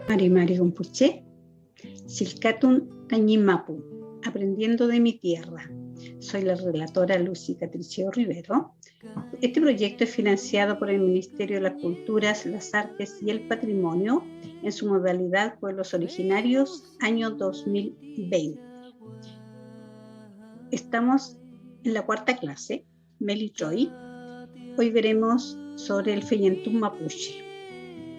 Mari Gumpuche, Silcatun Tañimapu, Aprendiendo de mi tierra. Soy la relatora Lucy Catricheo Rivero. Este proyecto es financiado por el Ministerio de las Culturas, las Artes y el Patrimonio en su modalidad Pueblos Originarios, año 2020. Estamos en la cuarta clase, Meli Joy. Hoy veremos sobre el Feyentún Mapuche,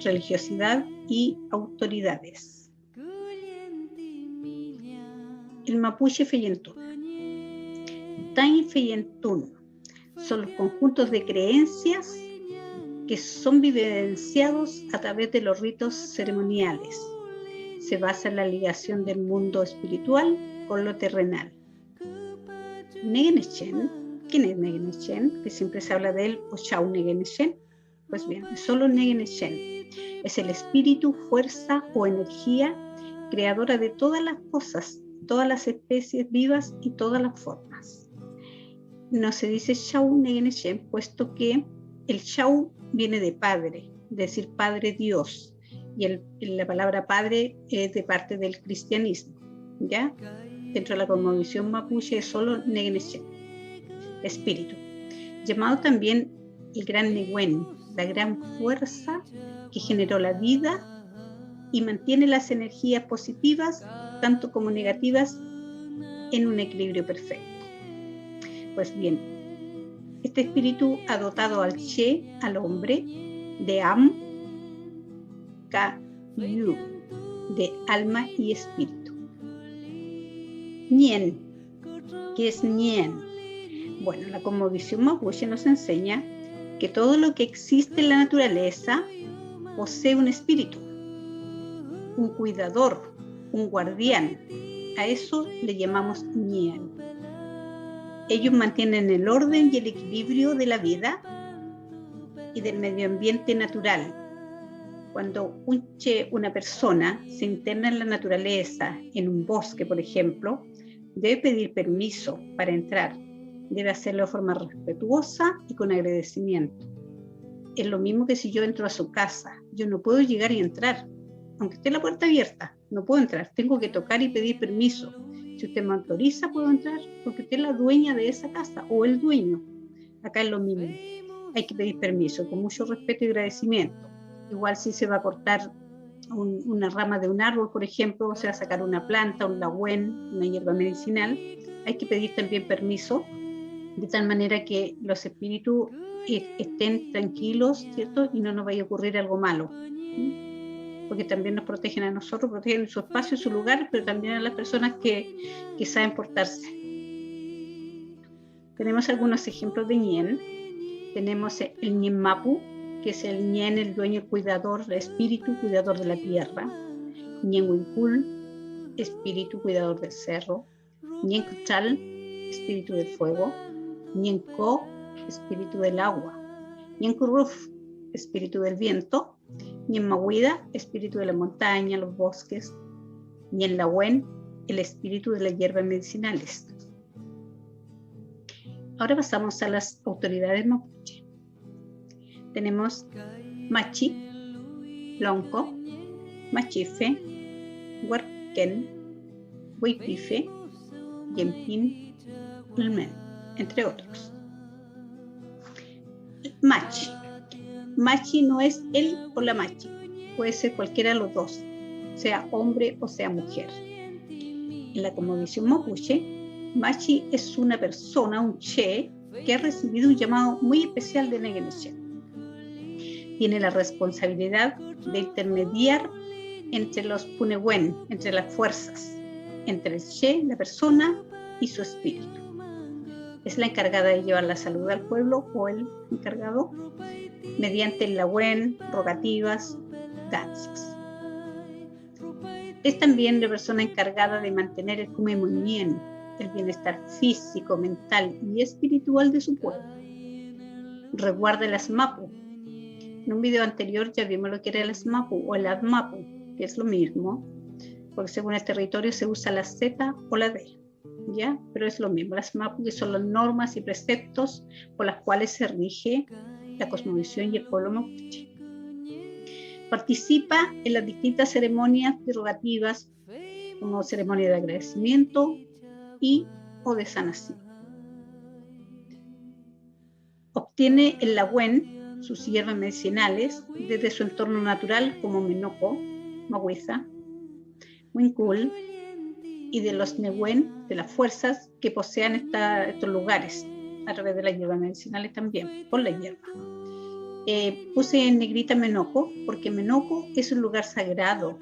religiosidad y autoridades. El Mapuche Feyentún. Tain Feyentún son los conjuntos de creencias que son vivenciados a través de los ritos ceremoniales. Se basa en la ligación del mundo espiritual con lo terrenal. Negenechen, ¿quién es Negenechen? Que siempre se habla de él, o Chau Negenechen. Pues bien, es solo Negenechen. Es el espíritu, fuerza o energía creadora de todas las cosas, todas las especies vivas y todas las formas. No se dice Chau Negenechen, puesto que el Chau viene de padre, es decir, Padre Dios, y la palabra padre es de parte del cristianismo, ¿ya? Dentro de la cosmovisión mapuche es solo Negenechen, espíritu, llamado también el gran Nehuen, la gran fuerza que generó la vida y mantiene las energías positivas, tanto como negativas, en un equilibrio perfecto. Pues bien, este espíritu ha dotado al Che, al hombre, de Am, Ka, Yu, de alma y espíritu. Nien, ¿qué es Nien? Bueno, la cosmovisión mapuche nos enseña que todo lo que existe en la naturaleza posee un espíritu, un cuidador, un guardián. A eso le llamamos Nien. Ellos mantienen el orden y el equilibrio de la vida y del medio ambiente natural. Cuando una persona se interna en la naturaleza, en un bosque, por ejemplo, debe pedir permiso para entrar. Debe hacerlo de forma respetuosa y con agradecimiento. Es lo mismo que si yo entro a su casa. Yo no puedo llegar y entrar. Aunque esté la puerta abierta, no puedo entrar. Tengo que tocar y pedir permiso. Si usted me autoriza, puedo entrar, porque usted es la dueña de esa casa o el dueño. Acá es lo mismo. Hay que pedir permiso con mucho respeto y agradecimiento. Igual si se va a cortar una rama de un árbol, por ejemplo, o se va a sacar una planta, un lahuen, una hierba medicinal, hay que pedir también permiso, de tal manera que los espíritus estén tranquilos, ¿cierto? Y no nos vaya a ocurrir algo malo. Porque también nos protegen a nosotros, protegen su espacio, su lugar, pero también a las personas que saben portarse. Tenemos algunos ejemplos de Ñen. Tenemos el Ñen Mapu, que es el Ñen, el dueño, el cuidador, el espíritu, cuidador de la tierra. Ñen Huincul, espíritu, cuidador del cerro. Ñen Cuchal, espíritu del fuego. Ñen Co, espíritu del agua. Ñen Curruf, espíritu del viento. Ñen Mahuida, espíritu de la montaña, los bosques. Ñen Lahuen, el espíritu de las hierbas medicinales. Ahora pasamos a las autoridades mapuche. Tenemos Machi, Lonco, Machife, Huarquén, Huipife, Yempín, Ulmen, entre otros. Machi. Machi no es él o la machi, puede ser cualquiera de los dos, sea hombre o sea mujer. En la cosmovisión mapuche, machi es una persona, un che, que ha recibido un llamado muy especial de Negenechen. Tiene la responsabilidad de intermediar entre los punehuen, entre las fuerzas, entre el che, la persona, y su espíritu. Es la encargada de llevar la salud al pueblo, o el encargado, mediante el lahuen, rogativas, danzas. Es también la persona encargada de mantener el kumemunien, el bienestar físico, mental y espiritual de su pueblo. Resguarda el asmapu. En un video anterior ya vimos lo que era el asmapu o el admapu, que es lo mismo, porque según el territorio se usa la Z o la D, ¿ya? Pero es lo mismo, las asmapu, que son las normas y preceptos por las cuales se rige la cosmovisión y el pueblo mapuche. Participa en las distintas ceremonias derogativas, como ceremonia de agradecimiento y o de sanación. Obtiene el lagüen sus hierbas medicinales desde su entorno natural como menoco, mahuiza, huincul, y de los nehuen, de las fuerzas que posean estos lugares, a través de las hierbas medicinales también, por la hierba. Puse en negrita Menoco, porque Menoco es un lugar sagrado,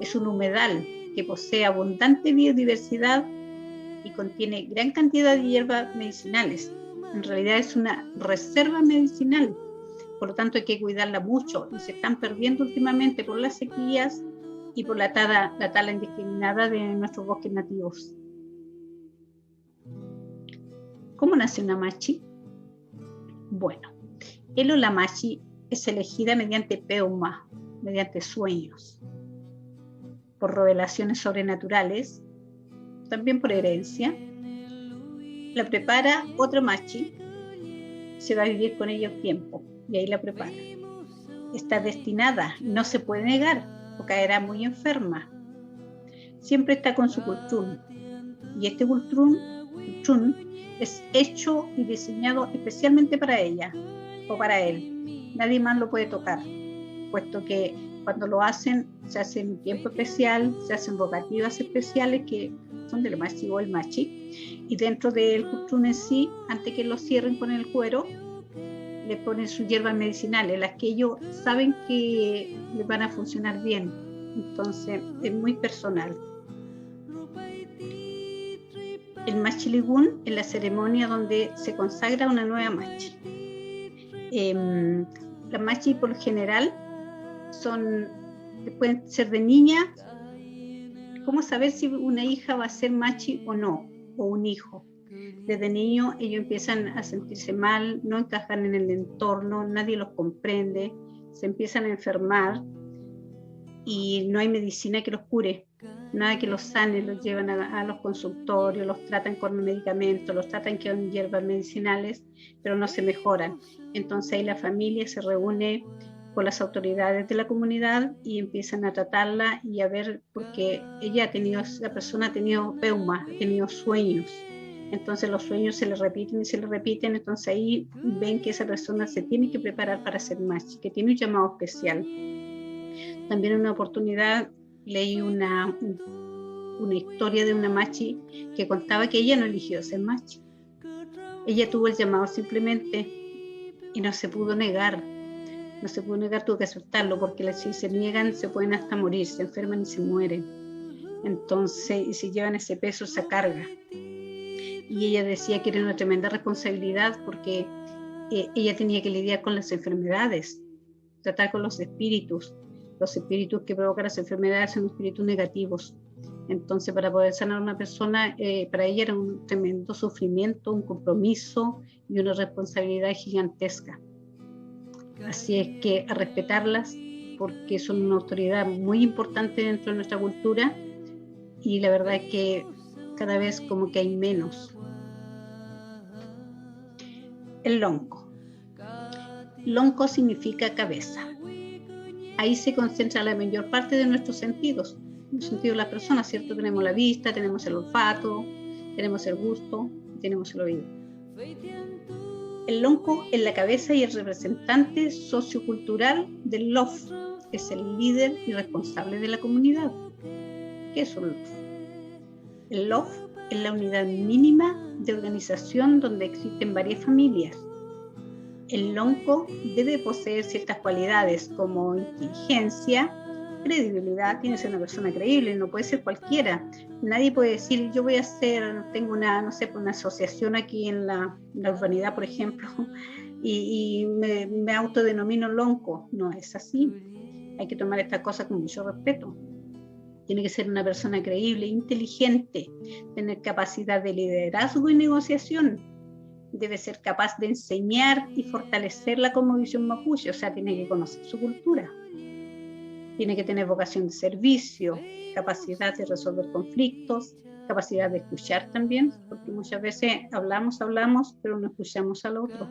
es un humedal que posee abundante biodiversidad y contiene gran cantidad de hierbas medicinales. En realidad es una reserva medicinal, por lo tanto hay que cuidarla mucho y se están perdiendo últimamente por las sequías y por la tala indiscriminada de nuestros bosques nativos. ¿Cómo nace una machi? Bueno, el o la machi es elegida mediante peuma, mediante sueños, por revelaciones sobrenaturales, también por herencia. La prepara otra machi, se va a vivir con ella un tiempo y ahí la prepara. Está destinada, no se puede negar, o caerá muy enferma. Siempre está con su cultrún, y este cultrún es hecho y diseñado especialmente para ella o para él. Nadie más lo puede tocar, puesto que cuando lo hacen, se hace en un tiempo especial, se hacen rogativas especiales que son del machi o el machi, y dentro del cultrún en sí, antes que lo cierren con el cuero, le ponen sus hierbas medicinales, las que ellos saben que les van a funcionar bien. Entonces es muy personal. El machi ligún es la ceremonia donde se consagra una nueva machi. Las machi por lo general pueden ser de niña. ¿Cómo saber si una hija va a ser machi o no? O un hijo. Desde niño ellos empiezan a sentirse mal, no encajan en el entorno, nadie los comprende, se empiezan a enfermar y no hay medicina que los cure, nada que los sane. Los llevan a los consultorios, los tratan con medicamentos, los tratan con hierbas medicinales, pero no se mejoran. Entonces ahí la familia se reúne con las autoridades de la comunidad y empiezan a tratarla y a ver, porque la persona ha tenido peuma, ha tenido sueños. Entonces los sueños se le repiten y se le repiten, entonces ahí ven que esa persona se tiene que preparar para ser machi, que tiene un llamado especial. También en una oportunidad leí una historia de una machi que contaba que ella no eligió ser machi. Ella tuvo el llamado simplemente y no se pudo negar, tuvo que aceptarlo, porque si se niegan se pueden hasta morir, se enferman y se mueren. Entonces, y se llevan ese peso, esa carga. Y ella decía que era una tremenda responsabilidad porque ella tenía que lidiar con las enfermedades, tratar con los espíritus que provocan las enfermedades son espíritus negativos. Entonces, para poder sanar a una persona, para ella era un tremendo sufrimiento, un compromiso y una responsabilidad gigantesca. Así es que a respetarlas, porque son una autoridad muy importante dentro de nuestra cultura, y la verdad es que cada vez como que hay menos. El lonco. Lonco significa cabeza. Ahí se concentra la mayor parte de nuestros sentidos, los sentidos de las personas, ¿cierto? Tenemos la vista, tenemos el olfato, tenemos el gusto, tenemos el oído. El lonco es la cabeza y el representante sociocultural del LOF, es el líder y responsable de la comunidad. ¿Qué es un LOF? El LOF es la unidad mínima de organización donde existen varias familias. El lonco debe poseer ciertas cualidades como inteligencia, credibilidad. Tiene que ser una persona creíble, no puede ser cualquiera. Nadie puede decir, yo voy a tengo una asociación aquí en la urbanidad, por ejemplo, y me autodenomino lonco. No es así. Hay que tomar esta cosa con mucho respeto. Tiene que ser una persona creíble, inteligente, tener capacidad de liderazgo y negociación. Debe ser capaz de enseñar y fortalecer la cosmovisión mapuche, o sea, tiene que conocer su cultura. Tiene que tener vocación de servicio, capacidad de resolver conflictos, capacidad de escuchar también, porque muchas veces hablamos, pero no escuchamos al otro.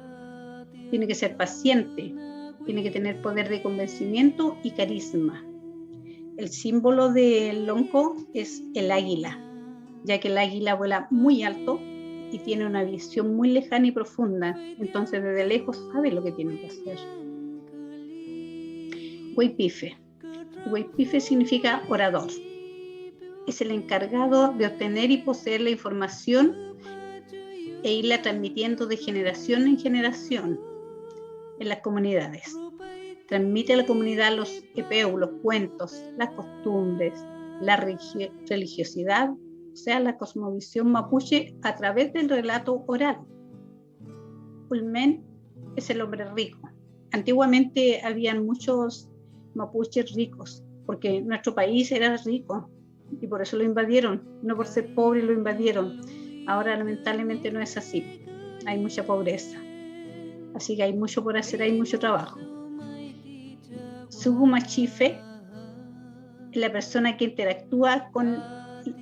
Tiene que ser paciente, Tiene que tener poder de convencimiento y carisma. El símbolo del lonco es el águila, ya que el águila vuela muy alto y tiene una visión muy lejana y profunda. Entonces, desde lejos sabe lo que tiene que hacer. Huaypife. Huaypife significa orador. Es el encargado de obtener y poseer la información e irla transmitiendo de generación en generación en las comunidades. Transmite a la comunidad los epeus, los cuentos, las costumbres, la religiosidad, o sea, la cosmovisión mapuche a través del relato oral. Ulmen es el hombre rico. Antiguamente habían muchos mapuches ricos, porque nuestro país era rico y por eso lo invadieron, no por ser pobre lo invadieron. Ahora lamentablemente no es así, hay mucha pobreza, así que hay mucho por hacer, hay mucho trabajo. Sugu Machife es la persona que interactúa con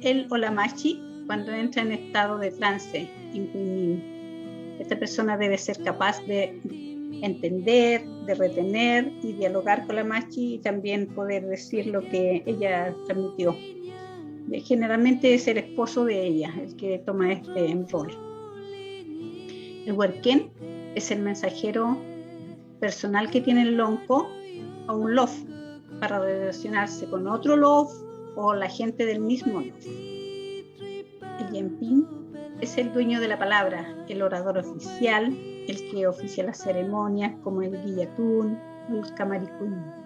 él o la machi cuando entra en estado de trance, en Kuinin. Esta persona debe ser capaz de entender, de retener y dialogar con la machi y también poder decir lo que ella transmitió. Generalmente es el esposo de ella el que toma este rol. El huerquén es el mensajero personal que tiene el lonco a un lof para relacionarse con otro lof o la gente del mismo lof. El yempín es el dueño de la palabra, el orador oficial, el que oficia las ceremonias como el guillatún o el camaricún.